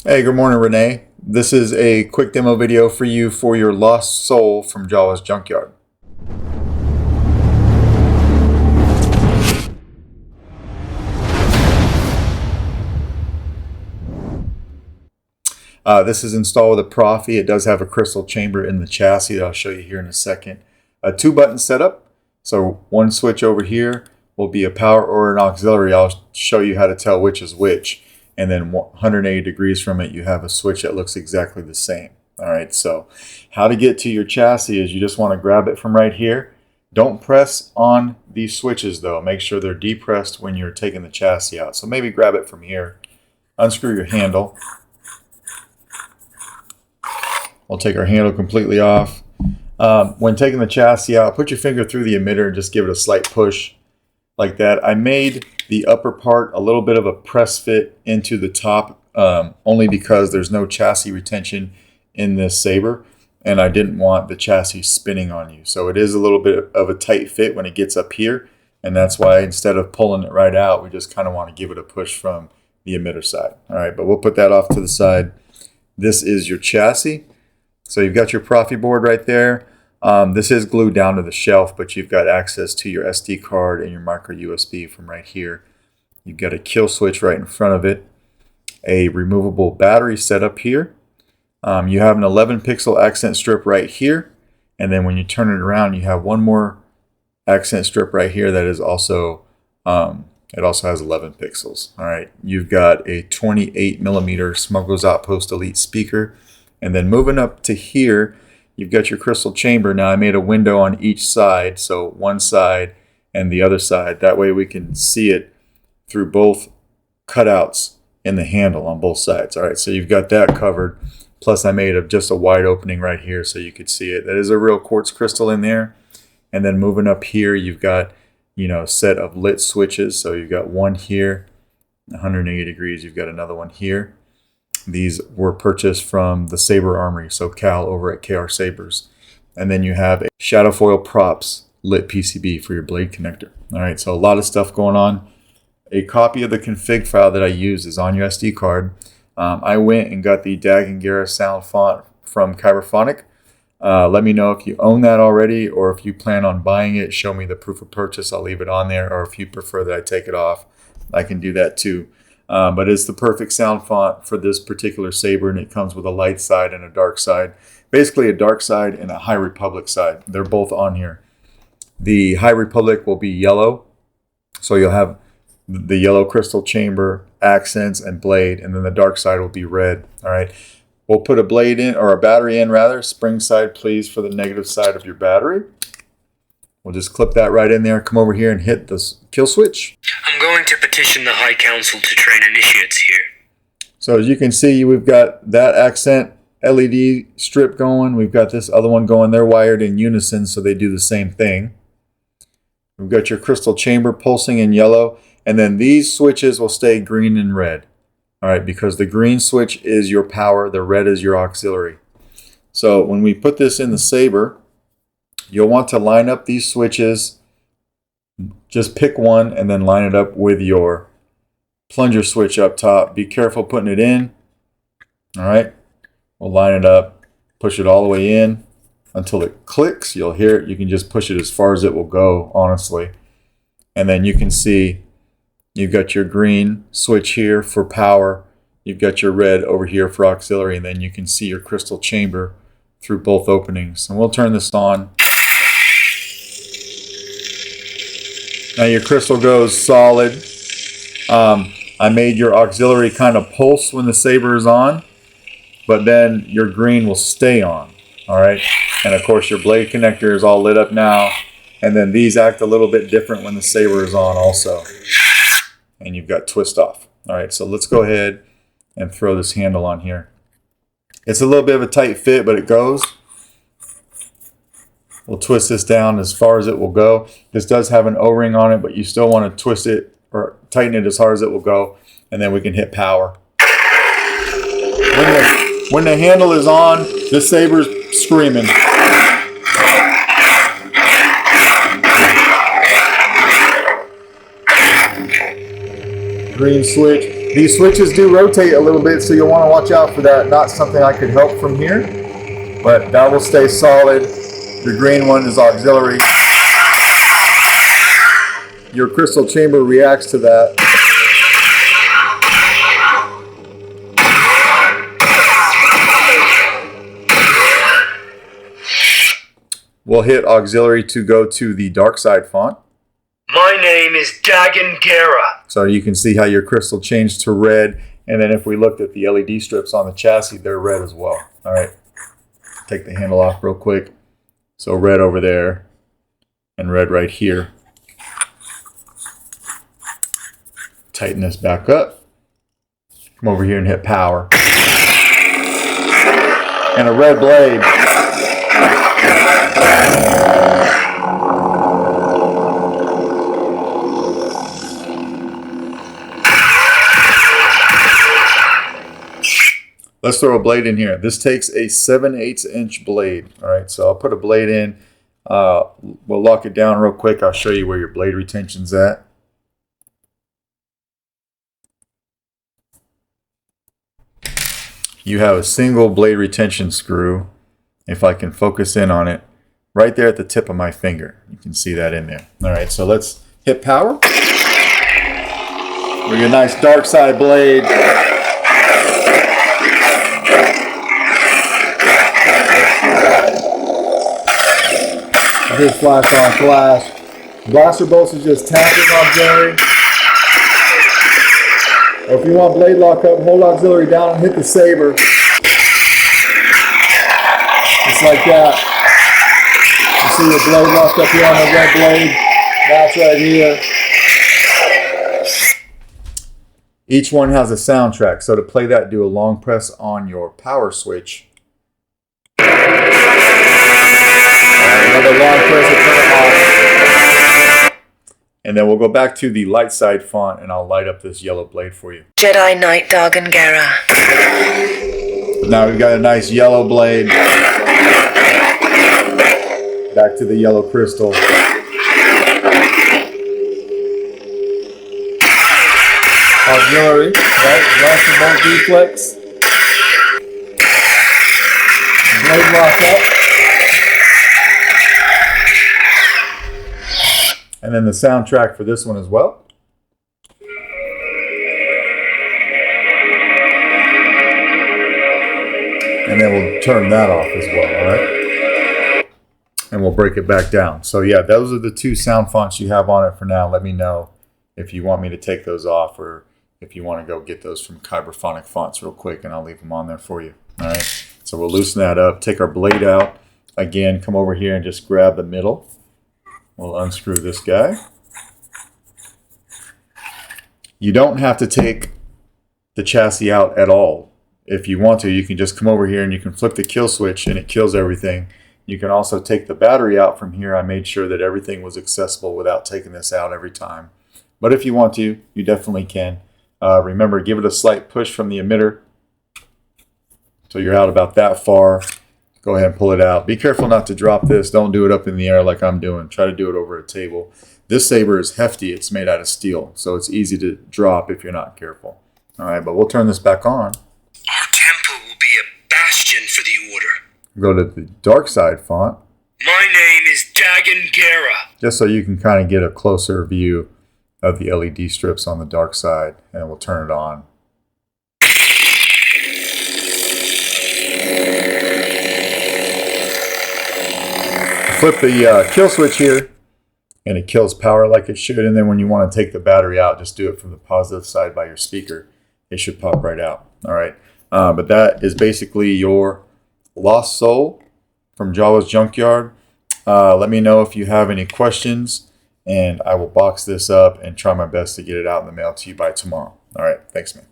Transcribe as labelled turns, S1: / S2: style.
S1: Hey, good morning, Rene. This is a quick demo video for you for your lost soul from Jawa's Junkyard. This is installed with a Proffie. It does have a crystal chamber in the chassis that I'll show you here in a second. A 2-button setup. So one switch over here will be a power or an auxiliary. I'll show you how to tell which is which. And then 180 degrees from it, you have a switch that looks exactly the same. All right, so how to get to your chassis is you just want to grab it from right here. Don't press on these switches though. Make sure they're depressed when you're taking the chassis out. So maybe grab it from here. Unscrew your handle. We'll take our handle completely off. When taking the chassis out, put your finger through the emitter and just give it a slight push like that. I made the upper part a little bit of a press fit into the top only because there's no chassis retention in this Saber and I didn't want the chassis spinning on you. So it is a little bit of a tight fit when it gets up here, and that's why instead of pulling it right out, we just kind of want to give it a push from the emitter side. All right, but we'll put that off to the side. This is your chassis. So you've got your Proffie board right there. This is glued down to the shelf, but you've got access to your SD card and your micro USB from right here. You've got a kill switch right in front of it, a removable battery set up here. You have an 11 pixel accent strip right here, and then when you turn it around, you have one more accent strip right here that is also it also has 11 pixels. All right, you've got a 28 millimeter Smuggler's Outpost Elite speaker, and then moving up to here, you've got your crystal chamber. Now I made a window on each side, so one side and the other side. That way we can see it through both cutouts in the handle on both sides. All right, so you've got that covered. Plus I made just a wide opening right here so you could see it. That is a real quartz crystal in there. And then moving up here, you've got, a set of lit switches. So you've got one here, 180 degrees. You've got another one here. These were purchased from the Saber Armory, so Cal over at KR Sabers. And then you have a Shadow Foil Props lit PCB for your blade connector. All right, so a lot of stuff going on. A copy of the config file that I use is on your SD card. I went and got the Dagen Gera sound font from Kyberphonic. Let me know if you own that already or if you plan on buying it. Show me the proof of purchase. I'll leave it on there. Or if you prefer that I take it off, I can do that too. But it's the perfect sound font for this particular Saber, and it comes with a light side and a dark side. Basically a dark side and a High Republic side. They're both on here. The High Republic will be yellow, so you'll have the yellow crystal chamber, accents, and blade, and then the dark side will be red. All right, we'll put a blade in, or a battery in rather. Spring side, please, for the negative side of your battery. We'll just clip that right in there. Come over here and hit the kill switch.
S2: I'm going to petition the High Council to train initiates here.
S1: So as you can see, we've got that accent LED strip going. We've got this other one going. They're wired in unison, so they do the same thing. We've got your crystal chamber pulsing in yellow. And then these switches will stay green and red. All right, because the green switch is your power, the red is your auxiliary. So when we put this in the Saber, you'll want to line up these switches. Just pick one and then line it up with your plunger switch up top. Be careful putting it in. All right, we'll line it up, push it all the way in until it clicks. You'll hear it. You can just push it as far as it will go, honestly. And then you can see you've got your green switch here for power. You've got your red over here for auxiliary, and then you can see your crystal chamber through both openings. And we'll turn this on. Now your crystal goes solid. I made your auxiliary kind of pulse when the Saber is on, but then your green will stay on. All right, and of course your blade connector is all lit up now, and then these act a little bit different when the Saber is on also. And you've got twist off. All right, so let's go ahead and throw this handle on here. It's a little bit of a tight fit, but it goes. We'll twist this down as far as it will go. This does have an O-ring on it, but you still want to twist it or tighten it as hard as it will go, and then we can hit power. When the handle is on, the Saber's screaming. Green switch. These switches do rotate a little bit, so you'll want to watch out for that. Not something I could help from here, but that will stay solid. The green one is auxiliary. Your crystal chamber reacts to that. We'll hit auxiliary to go to the dark side font.
S2: My name is Dagen Gera.
S1: So you can see how your crystal changed to red. And then if we looked at the LED strips on the chassis, they're red as well. All right, take the handle off real quick. So red over there and red right here. Tighten this back up. Come over here and hit power. And a red blade. Let's throw a blade in here. This takes a 7/8 inch blade. All right, so I'll put a blade in. We'll lock it down real quick. I'll show you where your blade retention's at. You have a single blade retention screw. If I can focus in on it, right there at the tip of my finger. You can see that in there. All right, so let's hit power. With your nice dark side blade. I hit flash on flash. Blaster bolts is just tapping auxiliary. Or if you want blade lock up, hold auxiliary down and hit the saber. Just like that. You see the blade locked up here on the red blade. That's right here. Each one has a soundtrack. So to play that, do a long press on your power switch. Another long press to turn it off. And then we'll go back to the light side font and I'll light up this yellow blade for you.
S3: Jedi Knight Dagen Gera.
S1: Now we've got a nice yellow blade. Back to the yellow crystal. Auxiliary, right? Blaster bolt deflex. Blade lock up. And then the soundtrack for this one as well. And then we'll turn that off as well, all right? And we'll break it back down. So yeah, those are the two sound fonts you have on it for now. Let me know if you want me to take those off or if you want to go get those from Kyberphonic Fonts real quick and I'll leave them on there for you. All right, so we'll loosen that up, take our blade out. Again, come over here and just grab the middle. We'll unscrew this guy. You don't have to take the chassis out at all. If you want to, you can just come over here and you can flip the kill switch and it kills everything. You can also take the battery out from here. I made sure that everything was accessible without taking this out every time. But if you want to, you definitely can. Remember, give it a slight push from the emitter. So you're out about that far. Go ahead and pull it out. Be careful not to drop this. Don't do it up in the air like I'm doing. Try to do it over a table. This saber is hefty. It's made out of steel, so it's easy to drop if you're not careful. All right, but we'll turn this back on.
S2: Our temple will be a bastion for the Order.
S1: Go to the dark side font.
S2: My name is Dagen Gera.
S1: Just so you can kind of get a closer view of the LED strips on the dark side, and we'll turn it on. Flip the kill switch here, and it kills power like it should. And then when you want to take the battery out, just do it from the positive side by your speaker. It should pop right out. All right, but that is basically your Lost Soul from Jawa's Junkyard. Let me know if you have any questions, and I will box this up and try my best to get it out in the mail to you by tomorrow. All right, thanks, man.